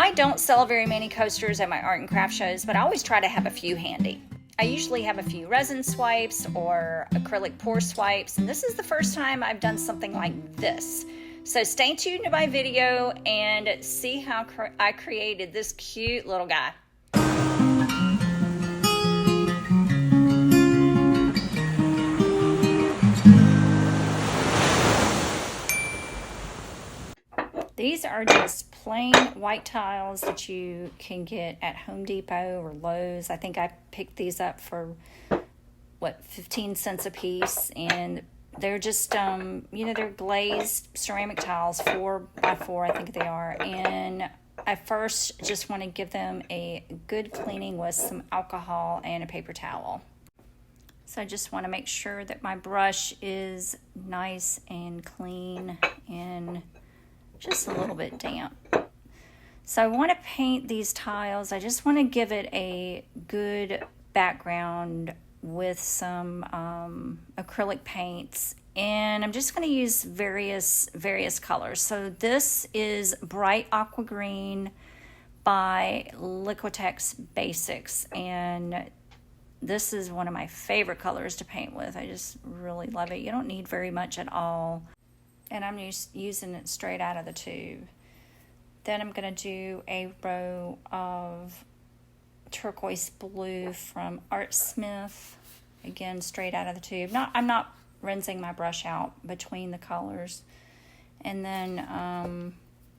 I don't sell very many coasters at my art and craft shows, but I always try to have a few handy. I usually have a few resin swipes or acrylic pour swipes, and this is the first time I've done something like this. So stay tuned to my video and see how I created this cute little guy. These are just plain white tiles that you can get at Home Depot or Lowe's. I think I picked these up for, what, 15 cents a piece. And they're just, they're glazed ceramic tiles, 4x4, I think they are. And I first just want to give them a good cleaning with some alcohol and a paper towel. So I just want to make sure that my brush is nice and clean and just a little bit damp. So I want to paint these tiles. I just want to give it a good background with some acrylic paints, and I'm just going to use various colors. So this is Bright Aqua Green by Liquitex Basics, and this is one of my favorite colors to paint with. I just really love it. You don't need very much at all. And I'm using it straight out of the tube. Then I'm going to do a row of turquoise blue from Art Smith. Again, straight out of the tube. I'm not rinsing my brush out between the colors. And then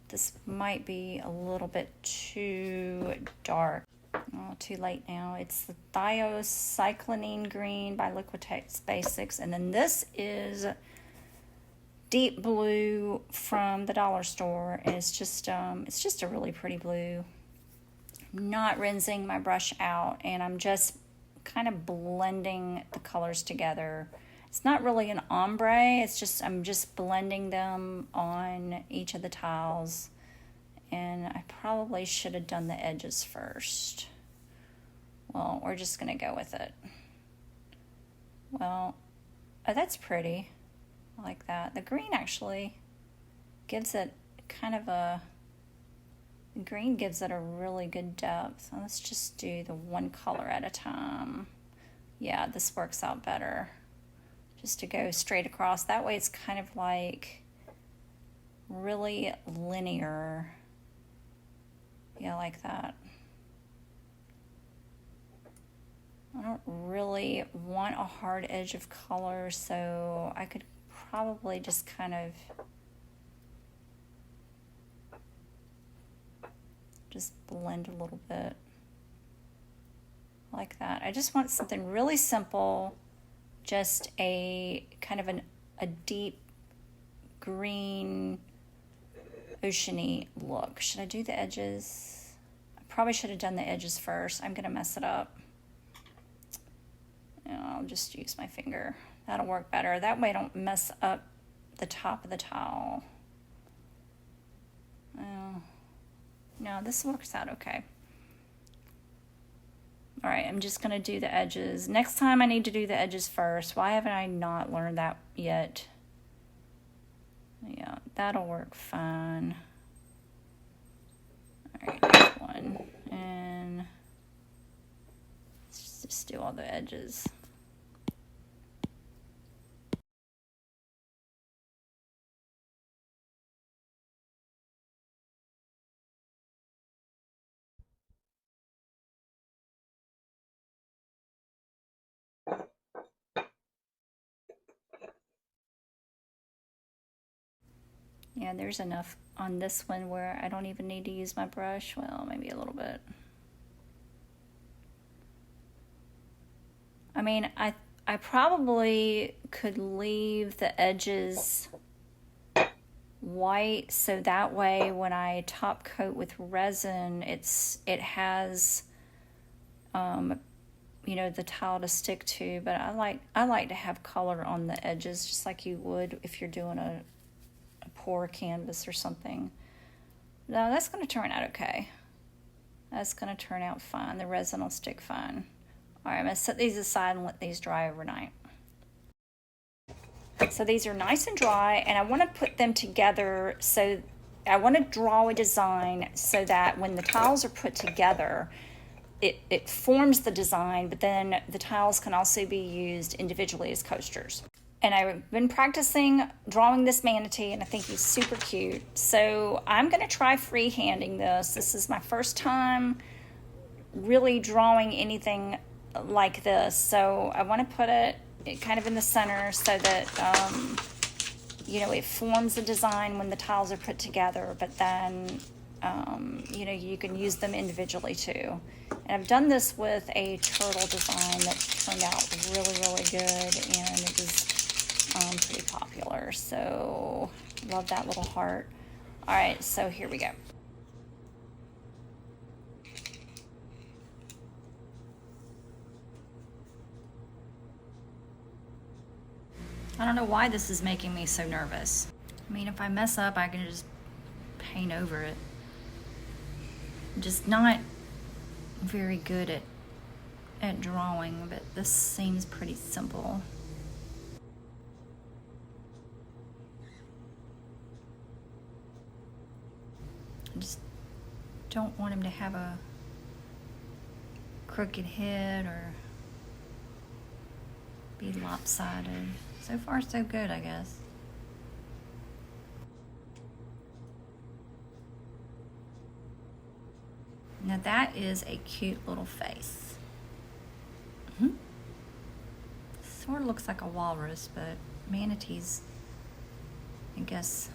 this might be a little bit too dark. Oh, too late now. It's the Thiocyclonine Green by Liquitex Basics. And then this is deep blue from the dollar store. And it's just a really pretty blue. I'm not rinsing my brush out, and I'm just kind of blending the colors together. It's not really an ombre, it's just I'm just blending them on each of the tiles. And I probably should have done the edges first. Well, we're just gonna go with it. Well, oh, that's pretty. I like that. The green actually gives it kind of a, the green gives it a really good depth. So let's just do the one color at a time. Yeah, this works out better. Just to go straight across. That way it's kind of like really linear. Yeah, I like that. I don't really want a hard edge of color, so I could probably just kind of just blend a little bit like that. I just want something really simple, just a kind of a deep green oceany look. Should I do the edges? I probably should have done the edges first. I'm gonna mess it up. I'll just use my finger. That'll work better. That way I don't mess up the top of the towel. Oh, no, this works out okay. All right, I'm just gonna do the edges. Next time I need to do the edges first. Why haven't I not learned that yet? Yeah, that'll work fine. All right, next one. And let's just do all the edges. Yeah, there's enough on this one where I don't even need to use my brush. Well, maybe a little bit. I mean, I probably could leave the edges white, so that way when I top coat with resin, it has the tile to stick to. But I like to have color on the edges, just like you would if you're doing a pour canvas or something. No, that's going to turn out okay. That's going to turn out fine. The resin will stick fine. All right, I'm going to set these aside and let these dry overnight. So these are nice and dry, and I want to put them together so I want to draw a design so that when the tiles are put together, it forms the design, but then the tiles can also be used individually as coasters. And I've been practicing drawing this manatee, and I think he's super cute. So I'm going to try freehanding this. This is my first time really drawing anything like this. So I want to put it kind of in the center so that, you know, it forms a design when the tiles are put together, but then, you know, you can use them individually too. And I've done this with a turtle design that turned out really, really good, and it was pretty popular. So love that little heart. All right, so here we go. I don't know why this is making me so nervous. I mean, if I mess up, I can just paint over it. I'm just not very good at drawing, but this seems pretty simple. I just don't want him to have a crooked head or be lopsided. So far, so good, I guess. Now that is a cute little face. Sort of looks like a walrus, but manatees, I guess,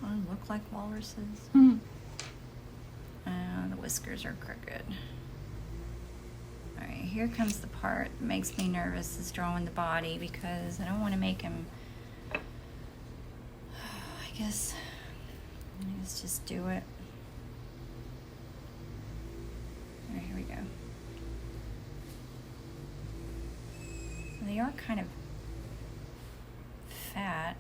don't look like walruses. The whiskers are crooked. All right, here comes the part that makes me nervous, is drawing the body, because I don't want to make him, I guess let's just do it. All right, here we go. They are kind of fat.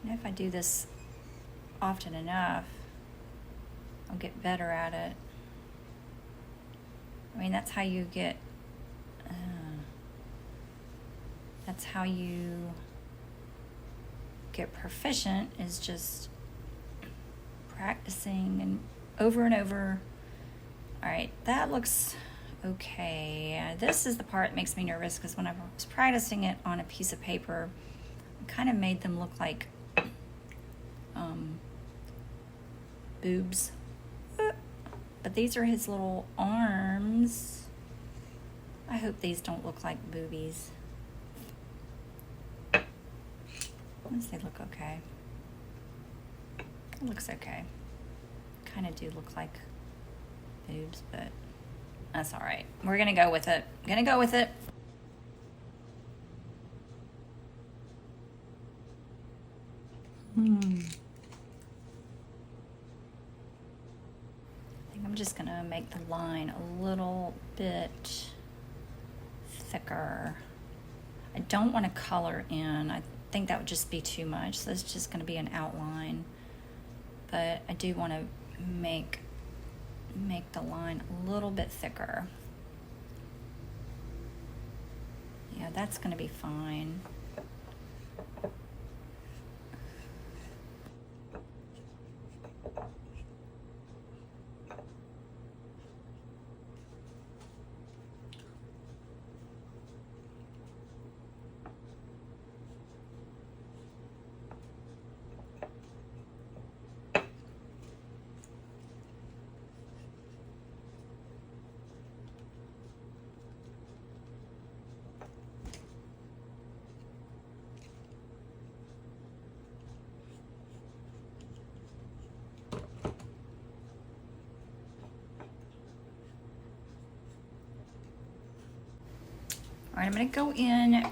And if I do this often enough, I'll get better at it. I mean, that's how you get, that's how you get proficient, is just practicing and over. All right, that looks okay. This is the part that makes me nervous, because when I was practicing it on a piece of paper, I kind of made them look like boobs. But these are his little arms. I hope these don't look like boobies. Unless they look okay. It looks okay. Kind of do look like boobs, but that's all right. We're gonna go with it. Gonna go with it. I think I'm just gonna make the line a little bit thicker. I don't want to color in. I think that would just be too much. So it's just gonna be an outline. But I do want to make the line a little bit thicker. Yeah, that's going to be fine. All right, I'm going to go in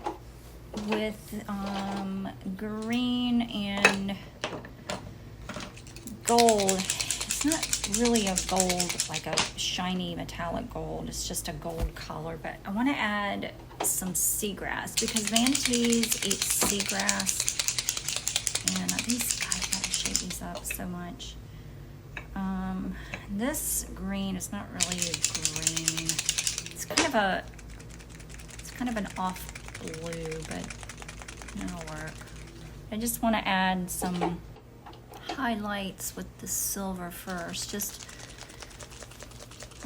with green and gold. It's not really a gold, like a shiny metallic gold. It's just a gold color, but I want to add some seagrass, because manatees eat seagrass. And these guys gotta shade these up so much. This green is not really a green. It's it's kind of an off blue, but it'll work. I just want to add some highlights with the silver first, just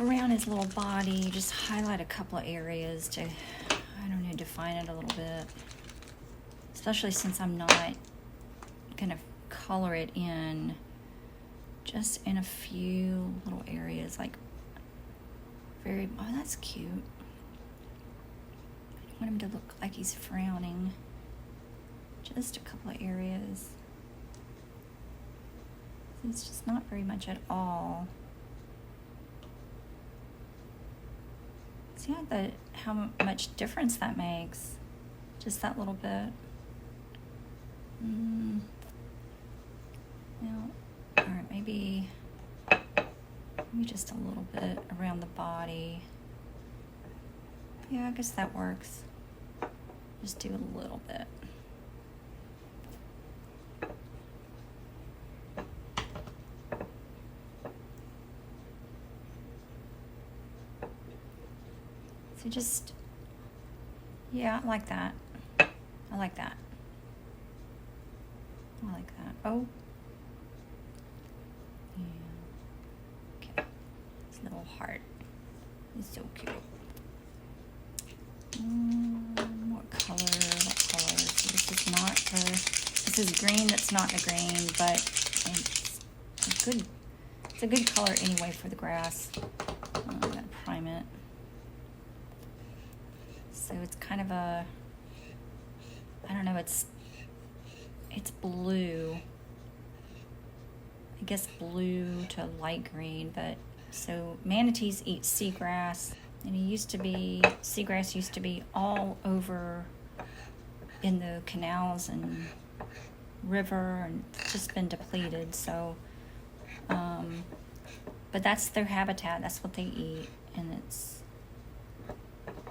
around his little body. Just highlight a couple of areas to, I don't know, define it a little bit. Especially since I'm not gonna color it in, just in a few little areas, like oh, that's cute. I don't want him to look like he's frowning. Just a couple of areas. It's just not very much at all. See how much difference that makes? Just that little bit. Now, all right, maybe just a little bit around the body. Yeah, I guess that works. Just do a little bit. So just, yeah, I like that. I like that. I like that. Oh. Yeah. Okay. This little heart is so cute. What color? What color? So this is green that's not the green, but it's a good color anyway for the grass. I'm gonna prime it. So it's kind of a, I don't know, it's blue. I guess blue to light green, but so manatees eat seagrass, and seagrass used to be all over in the canals and river, and it's just been depleted. So, but that's their habitat. That's what they eat, and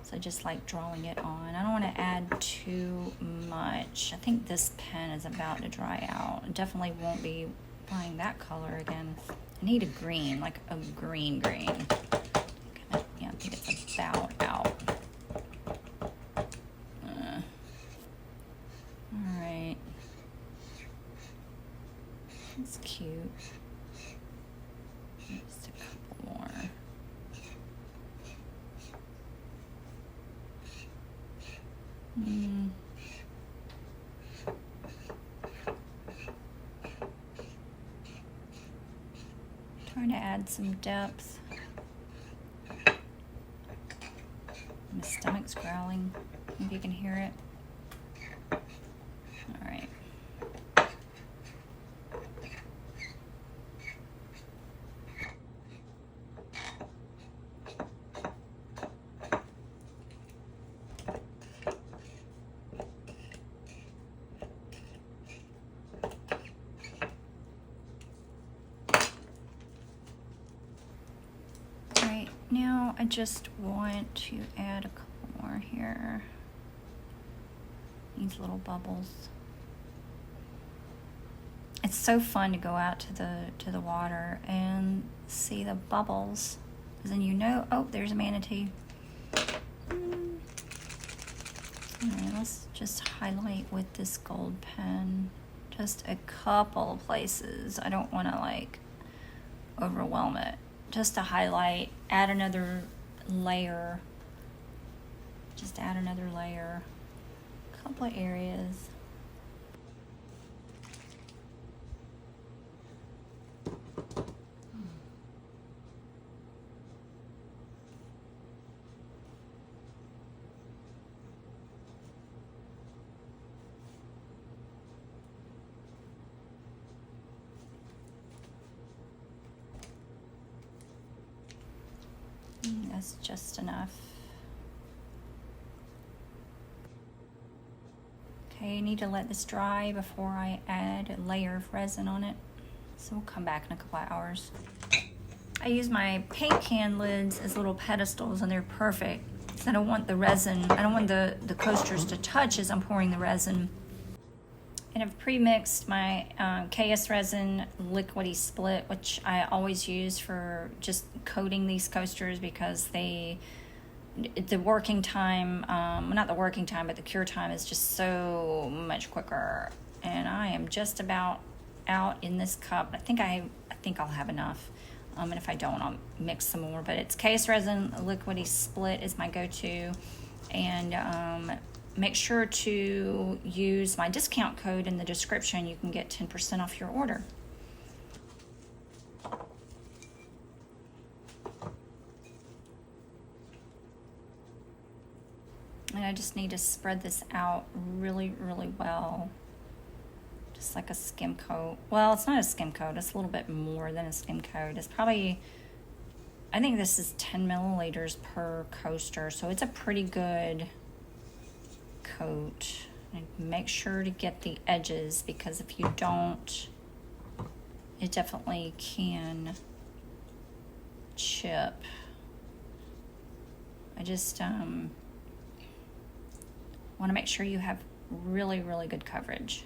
so just like drawing it on. I don't want to add too much. I think this pen is about to dry out. I definitely won't be buying that color again. I need a green, like a green. Yeah, I think it's about out. All right. That's cute. Just a couple more. Trying to add some depth. My stomach's growling. Maybe you can hear it. All right. Now I just want to add a couple more here. These little bubbles. It's so fun to go out to the water and see the bubbles, because then you know, oh, there's a manatee. All right, let's just highlight with this gold pen. Just a couple places. I don't want to like overwhelm it. Just to highlight, add another layer. Just add another layer. A couple of areas. That's just enough. Okay, I need to let this dry before I add a layer of resin on it. So we'll come back in a couple of hours. I use my paint can lids as little pedestals, and they're perfect. So I don't want the resin, I don't want the coasters to touch as I'm pouring the resin. And I've pre-mixed my KSRESIN liquidy split, which I always use for just coating these coasters, because they the working time, not the working time, but the cure time is just so much quicker. And I am just about out in this cup. I think I'll have enough. And if I don't, I'll mix some more. But it's KSRESIN Liquidy Split is my go-to. And make sure to use my discount code in the description. You can get 10% off your order. And I just need to spread this out really, really well. Just like a skim coat. Well, it's not a skim coat. It's a little bit more than a skim coat. It's probably, I think this is 10 milliliters per coaster. So it's a pretty good coat. And make sure to get the edges, because if you don't, it definitely can chip. I just want to make sure you have really, really good coverage.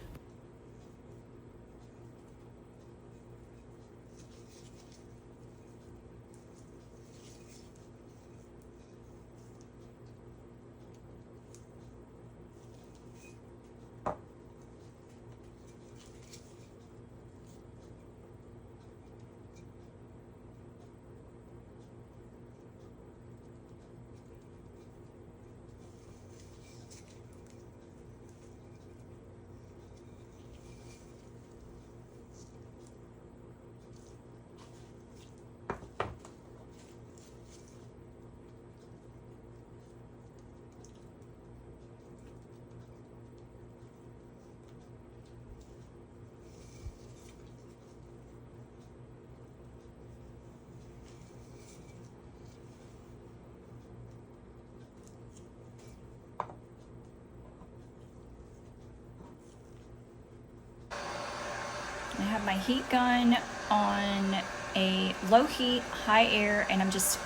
I have my heat gun on a low heat, high air, and I'm just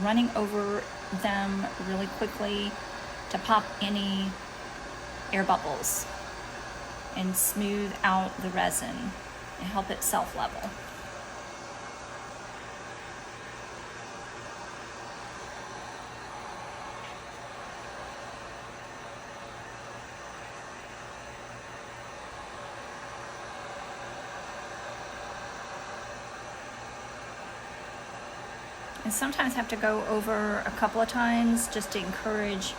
running over them really quickly to pop any air bubbles and smooth out the resin and help it self-level. And sometimes have to go over a couple of times just to encourage,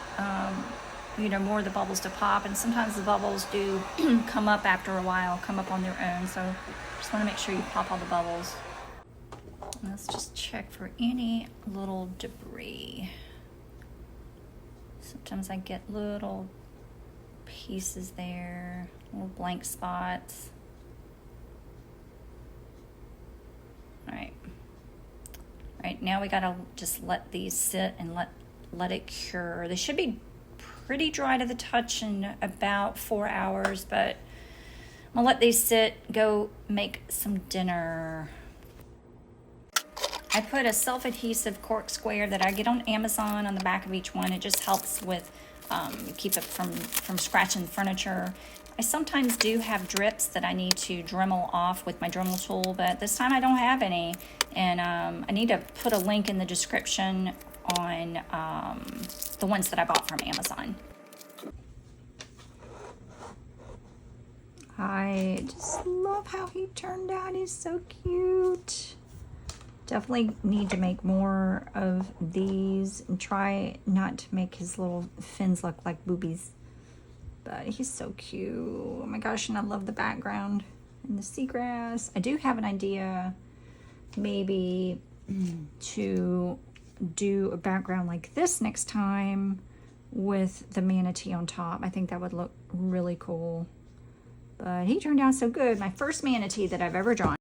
more of the bubbles to pop. And sometimes the bubbles do come up after a while, come up on their own. So just want to make sure you pop all the bubbles. And let's just check for any little debris. Sometimes I get little pieces there, little blank spots. All right. Right, now we gotta just let these sit and let it cure. They should be pretty dry to the touch in about 4 hours, but I'm gonna let these sit, go make some dinner. I put a self-adhesive cork square that I get on Amazon on the back of each one. It just helps with keep it from scratching furniture. I sometimes do have drips that I need to Dremel off with my Dremel tool, but this time I don't have any. And I need to put a link in the description on the ones that I bought from Amazon. I just love how he turned out. He's so cute. Definitely need to make more of these and try not to make his little fins look like boobies. But he's so cute. Oh my gosh, and I love the background and the seagrass. I do have an idea maybe to do a background like this next time with the manatee on top. I think that would look really cool. But he turned out so good. My first manatee that I've ever drawn.